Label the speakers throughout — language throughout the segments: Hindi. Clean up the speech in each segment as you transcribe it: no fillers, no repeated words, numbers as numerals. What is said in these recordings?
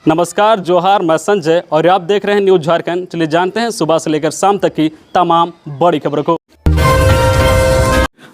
Speaker 1: नमस्कार, जोहार, मैं संजय और आप देख रहे हैं न्यूज झारखंड। चलिए जानते हैं सुबह से लेकर शाम तक की तमाम बड़ी खबरों को।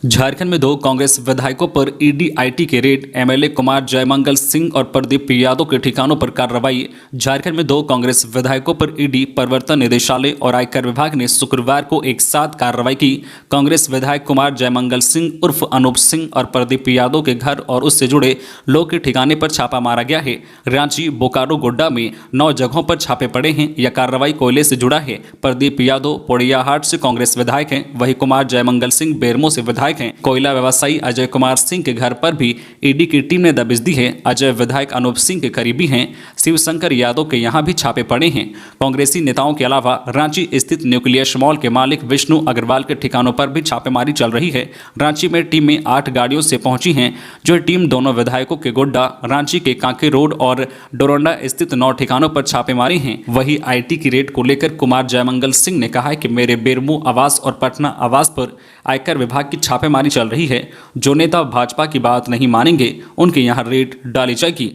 Speaker 1: झारखंड में 2 कांग्रेस विधायकों पर ईडी-आईटी के रेड, एमएलए कुमार जयमंगल सिंह और प्रदीप यादव के ठिकानों पर कार्रवाई। झारखंड में 2 कांग्रेस विधायकों पर ईडी, प्रवर्तन निदेशालय और आयकर विभाग ने शुक्रवार को एक साथ कार्रवाई की। कांग्रेस विधायक कुमार जयमंगल सिंह उर्फ अनूप सिंह और प्रदीप यादव के घर और उससे जुड़े लोग के ठिकाने पर छापा मारा गया है। रांची, बोकारो, गोड्डा में 9 जगहों पर छापे पड़े हैं। यह कार्रवाई कोयले से जुड़ा है। प्रदीप यादव पोड़ियाहाट से कांग्रेस विधायक हैं, वही कुमार जयमंगल सिंह बेरमो से विधायक हैं। कोयला व्यवसायी अजय कुमार सिंह के घर पर भी ईडी की टीम ने दबिश दी है। अजय विधायक अनूप सिंह के करीबी हैं। शिवशंकर यादव के यहां भी छापे पड़े हैं। कांग्रेसी नेताओं के अलावा रांची स्थित न्यूक्लियस मॉल के मालिक विष्णु अग्रवाल के ठिकानों पर भी छापेमारी चल रही है। रांची में टीम में 8 गाड़ियों से पहुंची हैं। जो टीम दोनों विधायकों के गोड्डा, रांची के कांके रोड और डोरंडा स्थित 9 ठिकानों पर छापेमारी हैं। वही आईटी की रेड को लेकर कुमार जयमंगल सिंह ने कहा है कि मेरे बेरमो आवास और पटना आवास पर आयकर विभाग की छापेमारी चल रही है। जो नेता भाजपा की बात नहीं मानेंगे उनके यहां रेड डाली जाएगी।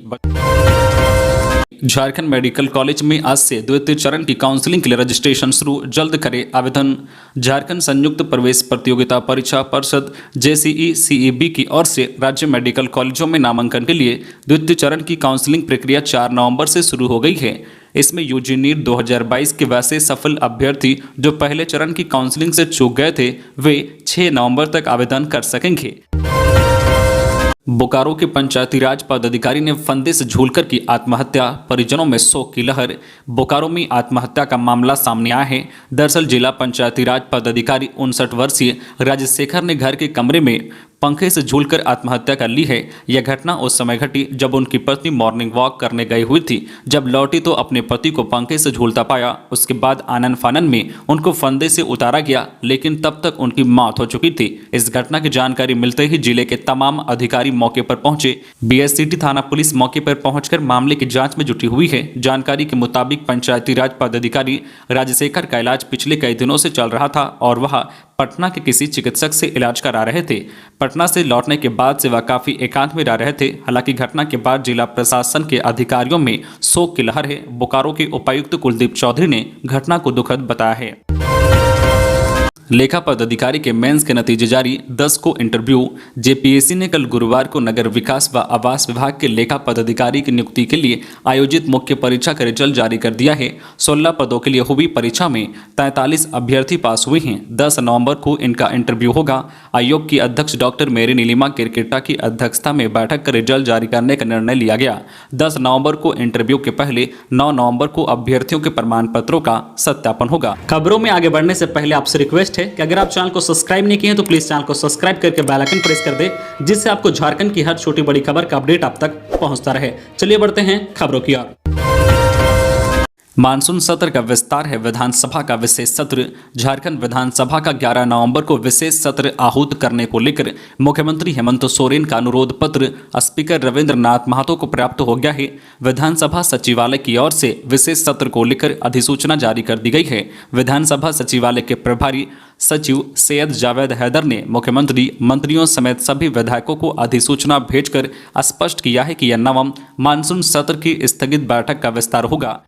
Speaker 1: झारखंड मेडिकल कॉलेज में आज से द्वितीय चरण की काउंसलिंग के लिए रजिस्ट्रेशन शुरू, जल्द करे आवेदन। झारखंड संयुक्त प्रवेश प्रतियोगिता परीक्षा परिषद जेसीई सीईबी की ओर से राज्य मेडिकल कॉलेजों में नामांकन के लिए द्वितीय चरण की काउंसलिंग प्रक्रिया 4 नवंबर से शुरू हो गई है। इसमें यूजी नीट 2022 के वैसे सफल अभ्यर्थी जो पहले चरण की काउंसलिंग से चूक गए थे, वे 6 नवंबर तक आवेदन कर सकेंगे। बोकारो के पंचायती राज पदाधिकारी ने फंदे से झूलकर की आत्महत्या, परिजनों में शोक की लहर। बोकारो में आत्महत्या का मामला सामने आया है। दरअसल जिला पंचायती राज पदाधिकारी 59 वर्षीय राजशेखर ने घर के कमरे में पंखे से झूलकर आत्महत्या कर ली है। यह घटना उस समय घटी जब उनकी पत्नी मॉर्निंग वॉक करने गई हुई थी। जब लौटी तो अपने पति को पंखे से झूलता पाया। उसके बाद आनन फानन में उनको फंदे से उतारा गया, लेकिन तब तक उनकी मौत हो चुकी थी। इस घटना की जानकारी मिलते ही जिले के तमाम अधिकारी मौके पर पहुंचे। बीएससीटी थाना पुलिस मौके पर पहुंचकर मामले की जांच में जुटी हुई है। जानकारी के मुताबिक पंचायती राज पदाधिकारी राजशेखर का इलाज पिछले कई दिनों से चल रहा था और वह पटना के किसी चिकित्सक से इलाज करा रहे थे। पटना से लौटने के बाद से वह काफी एकांत में रह रहे थे। हालांकि घटना के बाद जिला प्रशासन के अधिकारियों में शोक की लहर है। बोकारो के उपायुक्त कुलदीप चौधरी ने घटना को दुखद बताया है। लेखा पदाधिकारी के मेंस के नतीजे जारी, 10 को इंटरव्यू। जेपीएससी ने कल गुरुवार को नगर विकास व आवास विभाग के लेखा पदाधिकारी की नियुक्ति के लिए आयोजित मुख्य परीक्षा का रिजल्ट जारी कर दिया है। 16 पदों के लिए हुई परीक्षा में 43 अभ्यर्थी पास हुए हैं। 10 नवंबर को इनका इंटरव्यू होगा। आयोग की अध्यक्ष डॉक्टर मेरी नीलिमा किरकिट्टा की अध्यक्षता में बैठक कर रिजल्ट जारी करने का निर्णय लिया गया। 10 नवंबर को इंटरव्यू के पहले 9 नवंबर को अभ्यर्थियों के प्रमाण पत्रों का सत्यापन होगा। खबरों में आगे बढ़ने से पहले आपसे रिक्वेस्ट है कि अगर आप चैनल को सब्सक्राइब नहीं किए हैं तो प्लीज चैनल को सब्सक्राइब करके बेल आइकन प्रेस कर दे, जिससे आपको झारखंड की हर छोटी बड़ी खबर का अपडेट आप तक पहुंचता रहे। चलिए बढ़ते हैं खबरों की ओर। मानसून सत्र का विस्तार है, विधानसभा का विशेष सत्र। झारखंड विधानसभा का 11 नवंबर को विशेष सत्र आहूत करने को लेकर मुख्यमंत्री हेमंत सोरेन का अनुरोध पत्र स्पीकर रविंद्र नाथ महतो को प्राप्त हो गया है। विधानसभा सचिवालय की ओर से विशेष सत्र को लेकर अधिसूचना जारी कर दी गई है। विधानसभा सचिवालय के प्रभारी सचिव सैयद जावेद हैदर ने मुख्यमंत्री, मंत्रियों समेत सभी विधायकों को अधिसूचना भेजकर स्पष्ट किया है कि यह नवम मानसून सत्र की स्थगित बैठक का विस्तार होगा।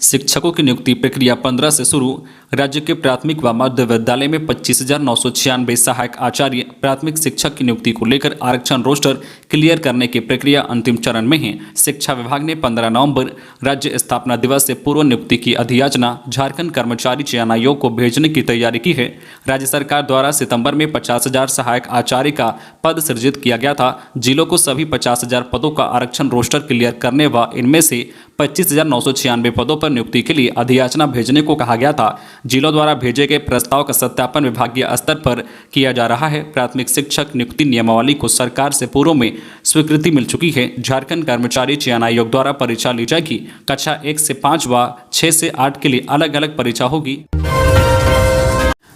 Speaker 1: शिक्षकों की नियुक्ति प्रक्रिया 15 से शुरू। राज्य के प्राथमिक व मध्य विद्यालय में 25,996 सहायक आचार्य प्राथमिक शिक्षक की नियुक्ति को लेकर आरक्षण रोस्टर क्लियर करने की प्रक्रिया अंतिम चरण में है। शिक्षा विभाग ने 15 नवंबर राज्य स्थापना दिवस से पूर्व नियुक्ति की अधियाचना झारखंड कर्मचारी चयन आयोग को भेजने की तैयारी की है। राज्य सरकार द्वारा सितंबर में 50,000 सहायक आचार्य का पद सृजित किया गया था। जिलों को सभी 50,000 पदों का आरक्षण रोस्टर क्लियर करने व इनमें से 25,996 पदों पर नियुक्ति के लिए अधियाचना भेजने को कहा गया था। जिलों द्वारा भेजे गए प्रस्ताव का सत्यापन विभागीय स्तर पर किया जा रहा है। प्राथमिक शिक्षक नियुक्ति नियमावली को सरकार से पूर्व में स्वीकृति मिल चुकी है। झारखंड कर्मचारी चयन आयोग द्वारा परीक्षा ली जाएगी। कक्षा 1 से 5 व 6 से 8 के लिए अलग अलग परीक्षा होगी।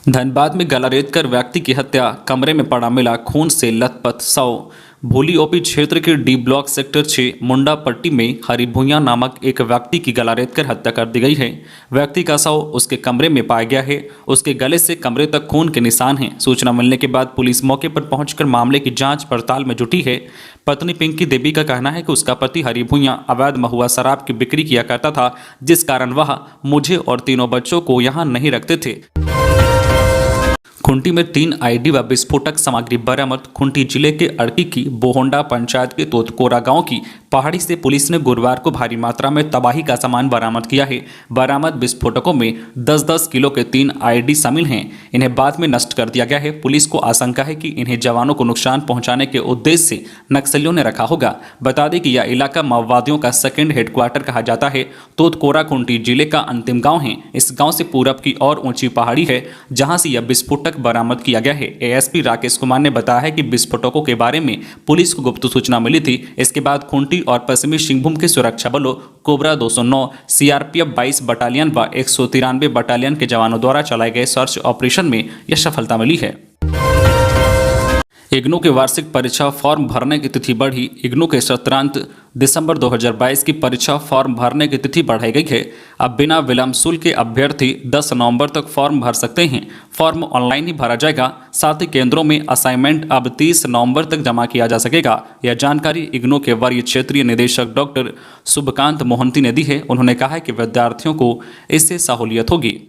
Speaker 1: धनबाद में गला रेत कर व्यक्ति की हत्या, कमरे में पड़ा मिला खून से लथपथ शव। भोली ओपी क्षेत्र के डी ब्लॉक सेक्टर 6 मुंडा पट्टी में हरी भुइयां नामक एक व्यक्ति की गला रेत कर हत्या कर दी गई है। व्यक्ति का शव उसके कमरे में पाया गया है। उसके गले से कमरे तक खून के निशान हैं। सूचना मिलने के बाद पुलिस मौके पर पहुंचकर मामले की जांच पड़ताल में जुटी है। पत्नी पिंकी देवी का कहना है कि उसका पति हरी भुइयां अवैध महुआ शराब की बिक्री किया करता था, जिस कारण वह मुझे और तीनों बच्चों को यहां नहीं रखते थे। खुंटी में 3 आईडी व विस्फोटक सामग्री बरामद। खुंटी जिले के अड़की की बोहोंडा पंचायत के तोतकोरा गांव की पहाड़ी से पुलिस ने गुरुवार को भारी मात्रा में तबाही का सामान बरामद किया है। बरामद विस्फोटकों में 10-10 किलो के 3 आईडी शामिल हैं। इन्हें बाद में नष्ट कर दिया गया है। पुलिस को आशंका है कि इन्हें जवानों को नुकसान पहुंचाने के उद्देश्य से नक्सलियों ने रखा होगा। बता दें कि यह इलाका माओवादियों का सेकेंड हेडक्वार्टर कहा जाता है। तोतकोरा खुंटी जिले का अंतिम गाँव है। इस गाँव से पूरब की और ऊंची पहाड़ी है, जहाँ से यह विस्फोटक बरामद किया गया है। एएसपी राकेश कुमार ने बताया है कि विस्फोटकों के बारे में पुलिस को गुप्त सूचना मिली थी। इसके बाद खुंटी और पश्चिमी सिंहभूम के सुरक्षा बलों कोबरा 209, सीआरपीएफ 22 बटालियन व 193 बटालियन के जवानों द्वारा चलाए गए सर्च ऑपरेशन में यह सफलता मिली है। इग्नू के वार्षिक परीक्षा फॉर्म भरने की तिथि बढ़ी। इग्नू के सत्रांत दिसंबर 2022 की परीक्षा फॉर्म भरने की तिथि बढ़ाई गई है। अब बिना विलंब शुल्क के अभ्यर्थी 10 नवंबर तक फॉर्म भर सकते हैं। फॉर्म ऑनलाइन ही भरा जाएगा। साथ ही केंद्रों में असाइनमेंट अब 30 नवंबर तक जमा किया जा सकेगा। यह जानकारी इग्नू के वरीय क्षेत्रीय निदेशक डॉक्टर शुभकांत मोहंती ने दी है। उन्होंने कहा है कि विद्यार्थियों को इससे सहूलियत होगी।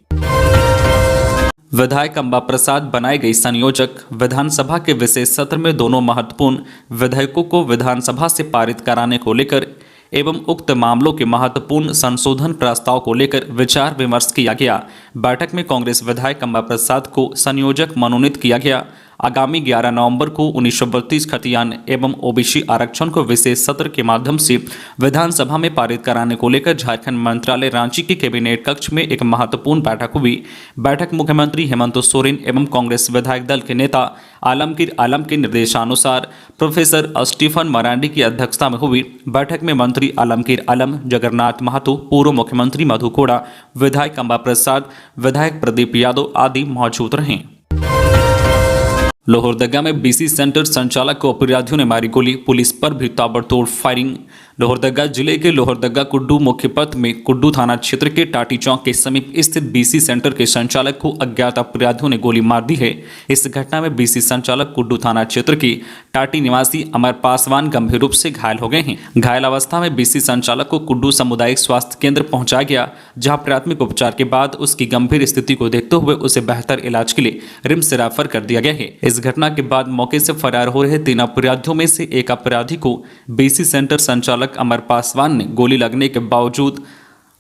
Speaker 1: विधायक अंबा प्रसाद बनाए गई संयोजक। विधानसभा के विशेष सत्र में दोनों महत्वपूर्ण विधेयकों को विधानसभा से पारित कराने को लेकर एवं उक्त मामलों के महत्वपूर्ण संशोधन प्रस्ताव को लेकर विचार विमर्श किया गया। बैठक में कांग्रेस विधायक अंबा प्रसाद को संयोजक मनोनीत किया गया। आगामी 11 नवंबर को 1932 खतियान एवं ओबीसी आरक्षण को विशेष सत्र के माध्यम से विधानसभा में पारित कराने को लेकर झारखंड मंत्रालय रांची के कैबिनेट कक्ष में एक महत्वपूर्ण बैठक हुई। बैठक मुख्यमंत्री हेमंत सोरेन एवं कांग्रेस विधायक दल के नेता आलमगीर आलम के निर्देशानुसार प्रोफेसर स्टीफन मरांडी की अध्यक्षता में हुई। बैठक में मंत्री आलमगीर आलम, जगन्नाथ महतो, पूर्व मुख्यमंत्री मधु कोड़ा, विधायक अंबा प्रसाद, विधायक प्रदीप यादव आदि मौजूद रहे। लोहरदगा में बीसी सेंटर संचालक को अपराधियों ने मारी गोली। पुलिस पर भी ताबड़तोड़ फायरिंग। लोहरदगा जिले के लोहरदगा कुड्डू मुख्य पथ में कुड्डू थाना क्षेत्र के टाटी चौक के समीप स्थित बीसी सेंटर के संचालक को अज्ञात अपराधियों ने गोली मार दी है। इस घटना में बीसी संचालक कुड्डू थाना क्षेत्र की टाटी निवासी अमर पासवान गंभीर रूप से घायल हो गए हैं। घायल अवस्था में बीसी संचालक को कुड्डू सामुदायिक स्वास्थ्य केंद्र पहुंचाया गया, जहां प्राथमिक उपचार के बाद उसकी गंभीर स्थिति को देखते हुए उसे बेहतर इलाज के लिए रिम्स से रेफर कर दिया गया है। इस घटना के बाद मौके से फरार हो रहे 3 अपराधियों में से एक अपराधी को बीसी सेंटर संचालक अमर पासवान ने गोली लगने के बावजूद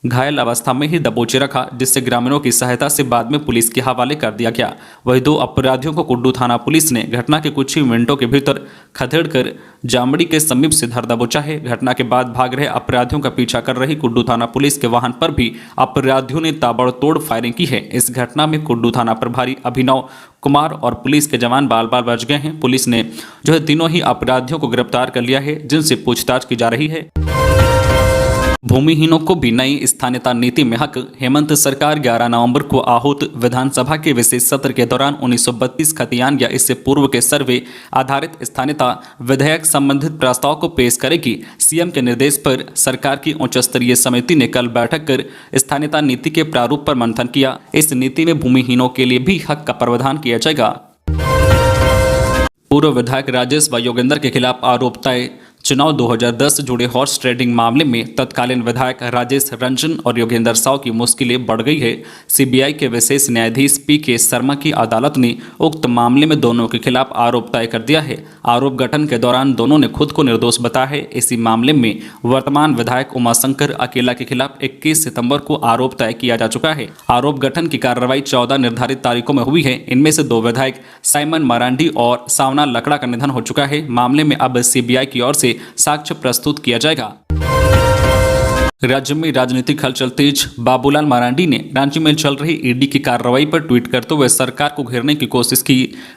Speaker 1: घायल अवस्था में ही दबोचे रखा, जिससे ग्रामीणों की सहायता से बाद में पुलिस के हवाले कर दिया गया। वही 2 अपराधियों को कुड्डू थाना पुलिस ने घटना के कुछ ही मिनटों के भीतर खदेड़कर जामड़ी के समीप से धर दबोचा है। घटना के बाद भाग रहे अपराधियों का पीछा कर रही कुड्डू थाना पुलिस के वाहन पर भी अपराधियों ने ताबड़तोड़ फायरिंग की है। इस घटना में कुड्डू थाना प्रभारी अभिनव कुमार और पुलिस के जवान बाल बाल बच गए हैं। पुलिस ने तीनों ही अपराधियों को गिरफ्तार कर लिया है, जिनसे पूछताछ की जा रही है। भूमिहीनों को भी नई स्थानीयता नीति में हक। हेमंत सरकार 11 नवंबर को आहूत विधानसभा के विशेष सत्र के दौरान 1932 खतियान या इससे पूर्व के सर्वे आधारित स्थानीयता विधेयक संबंधित प्रस्ताव को पेश करेगी। सीएम के निर्देश पर सरकार की उच्च स्तरीय समिति ने कल बैठक कर स्थानीयता नीति के प्रारूप पर मंथन किया। इस नीति में भूमिहीनों के लिए भी हक का प्रावधान किया जाएगा। पूर्व विधायक राजेश व योगेंद्र के खिलाफ आरोप तय। चुनाव 2010 से जुड़े हॉर्स ट्रेडिंग मामले में तत्कालीन विधायक राजेश रंजन और योगेंद्र साव की मुश्किलें बढ़ गई है। सीबीआई के विशेष न्यायाधीश पीके शर्मा की अदालत ने उक्त मामले में दोनों के खिलाफ आरोप तय कर दिया है। आरोप गठन के दौरान दोनों ने खुद को निर्दोष बताया है। इसी मामले में वर्तमान विधायक उमाशंकर अकेला के खिलाफ 21 सितंबर को आरोप तय किया जा चुका है। आरोप गठन की कार्रवाई 14 निर्धारित तारीखों में हुई है। इनमें से 2 विधायक साइमन मरांडी और सावना लकड़ा का निधन हो चुका है। मामले में अब सीबीआई की ओर से साक्ष्य प्रस्तुत किया जाएगा। राज्य में राजनीतिक हलचल तेज। बाबूलाल मरांडी ने रांची में चल रही ईडी की कार्रवाई पर ट्वीट करते हुए सरकार को घेरने की कोशिश की।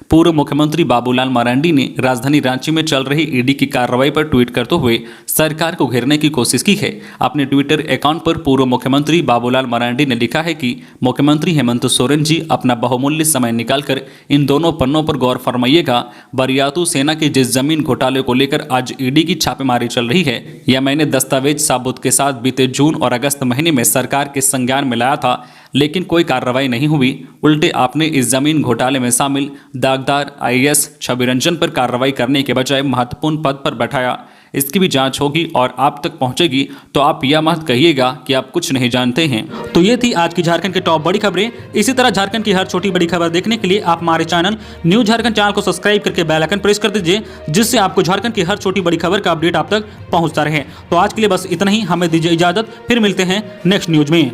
Speaker 1: पूर्व मुख्यमंत्री बाबूलाल मरांडी ने राजधानी रांची में चल रही ईडी की कार्रवाई पर ट्वीट करते हुए सरकार को घेरने की कोशिश की है। अपने ट्विटर अकाउंट पर पूर्व मुख्यमंत्री बाबूलाल मरांडी ने लिखा है कि मुख्यमंत्री हेमंत सोरेन जी अपना बहुमूल्य समय निकालकर इन दोनों पन्नों पर गौर फरमाइएगा। बरियातू सेना के जिस जमीन घोटाले को लेकर आज ईडी की छापेमारी चल रही है, यह मैंने दस्तावेज साबुत के साथ बीते जून और अगस्त महीने में सरकार के संज्ञान में लाया था, लेकिन कोई कार्रवाई नहीं हुई। उल्टे आपने इस जमीन घोटाले में शामिल दागदार आईएएस छवि रंजन पर कार्रवाई करने के बजाय महत्वपूर्ण पद पर बैठाया। इसकी भी जांच होगी और आप तक पहुंचेगी, तो आप यह मत कहिएगा कि आप कुछ नहीं जानते हैं। तो ये थी आज की झारखंड की टॉप बड़ी खबरें। इसी तरह झारखंड की हर छोटी बड़ी खबर देखने के लिए आप हमारे चैनल न्यूज झारखंड चैनल को सब्सक्राइब करके बेल आइकन प्रेस कर दीजिए, जिससे आपको झारखंड की हर छोटी बड़ी खबर का अपडेट आप तक पहुंचता रहे। तो आज के लिए बस इतना ही, हमें दीजिए इजाजत, फिर मिलते हैं नेक्स्ट न्यूज में।